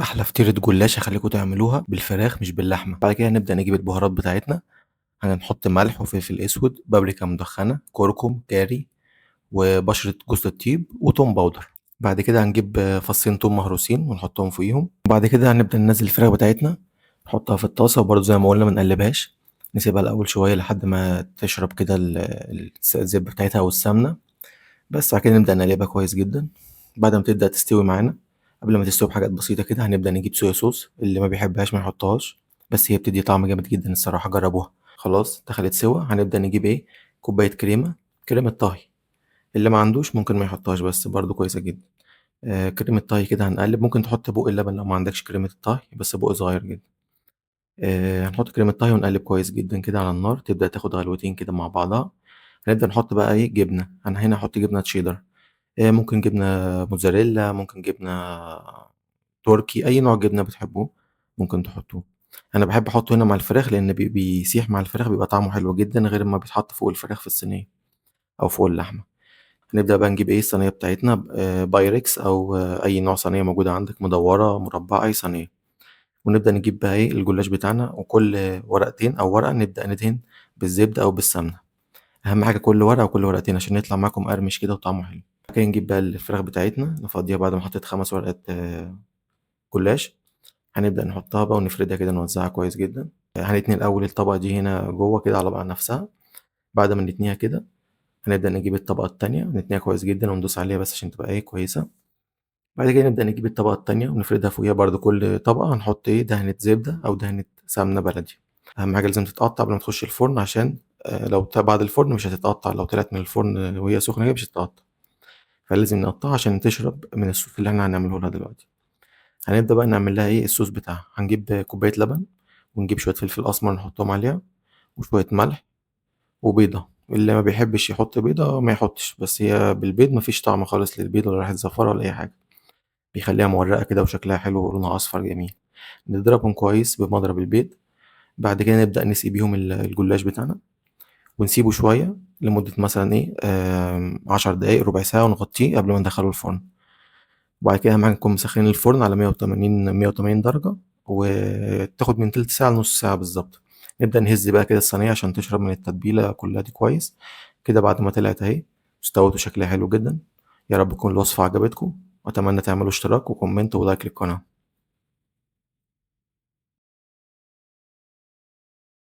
أحلى فطيرة جلاش هاخليكم تعملوها بالفراخ مش باللحمة. بعد كده هنبدأ نجيب البهارات بتاعتنا. هنحط ملح وفلفل أسود، بابريكا مدخنة، كركم، كاري، وبشرة جوز الطيب وتوم باودر. بعد كده هنجيب فصين توم مهروسين ونحطهم فوقيهم. وبعد كده هنبدأ ننزل الفراخ بتاعتنا، نحطها في الطاسة، وبرضه زي ما قلنا منقلبهاش، نسيبها الأول شوية لحد ما تشرب كده الزبدة بتاعتها والسمنة. بس بعد كده نبدأ نقلبها كويس جدا. بعد ما تبدأ تستوي معانا، قبل ما تستوي بحاجات بسيطة كده، هنبدأ نجيب صويا صوص. اللي ما بيحبهاش ما يحطهاش، بس هي بتدي طعم جامد جدا الصراحة، جربوها. خلاص دخلت سوا، هنبدأ نجيب ايه، كوباية كريمة، كريمة طهي. اللي ما عندوش ممكن ما يحطهاش، بس برضو كويسة جدا. كريمة طهي كده هنقلب. ممكن تحط بق اللبن لو ما عندكش كريمة الطهي، بس بق صغير جدا. هنحط كريمة طهي ونقلب كويس جدا كده على النار، تبدأ تاخد غلوتين كده مع بعضها. هنبدأ نحط بقى ايه، جبنة. انا هنا هحط جبنة تشيدر. ممكن جبنة موتزاريلا، ممكن جبنة تركي، أي نوع جبنة بتحبوه ممكن تحطوه. أنا بحب أحطه هنا مع الفراخ، لأن بيسيح مع الفراخ، بيبقى طعمه حلو جدا غير ما بيتحط فوق الفراخ في الصينية أو فوق اللحمة. هنبدأ بقى نجيب ايه، الصينية بتاعتنا، بايركس أو أي نوع صينية موجودة عندك، مدورة مربعة، أي صينية. ونبدأ نجيب بقى ايه الجلاش بتاعنا، وكل ورقتين أو ورقة نبدأ ندهن بالزبدة أو بالسمنة. أهم حاجة كل ورقة وكل ورقتين عشان يطلع معاكم مقرمش كده وطعمه حلو. بعد كده نجيب بقى الفراخ بتاعتنا نفضيها بعد ما حطيت 5 ورقات جلاش. هنبدأ نحطها بقى ونفردها كده، نوزعها كويس جدا. هنتني الأول الطبقة دي هنا جوه كده على بعض نفسها. بعد ما نتنيها كده، هنبدأ نجيب الطبقة التانية نتنيها كويس جدا وندوس عليها بس عشان تبقى ايه كويسة. بعد كده نبدأ نجيب الطبقة التانية ونفردها فوقيها برضو. كل طبقة هنحط ايه، دهنة زبدة أو دهنة سمنة بلدي. أهم حاجة لازم تتقطع قبل ما تخش الفرن، عشان لو بعد الفرن مش هتتقطع. لو طلعت من الفرن وهي سخنة كده مش هتتقطع، فلازم نقطعها عشان تشرب من الصوص اللي احنا هنعمله لها دلوقتي. هنبدأ بقى نعمل لها ايه الصوص بتاعها. هنجيب كوباية لبن، ونجيب شوية فلفل أسمر نحطهم عليها، وشوية ملح، وبيضة. اللي ما بيحبش يحط بيضة ما يحطش، بس هي بالبيض مفيش طعم خالص للبيض، ولا ريحة زفارة ولا أي حاجة. بيخليها مورقة كده وشكلها حلو ولونها أصفر جميل. نضربهم كويس بمضرب البيض. بعد كده نبدأ نسقي بيهم الجلاش بتاعنا، ونسيبه شوية لمدة مثلا ايه 10 دقايق ربع ساعة، ونغطيه قبل ما ندخله الفرن. وبعد كده أهم حاجة نكون مسخنين الفرن على 180 درجة، وتاخد من تلت ساعة لنص ساعة بالظبط. نبدأ نهز بقى كده الصينية عشان تشرب من التتبيلة كلها دي كويس كده. بعد ما طلعت اهي استوت وشكلها حلو جدا. يا رب تكون الوصفة عجبتكم، وأتمنى تعملوا اشتراك وكومنت ولايك للقناة.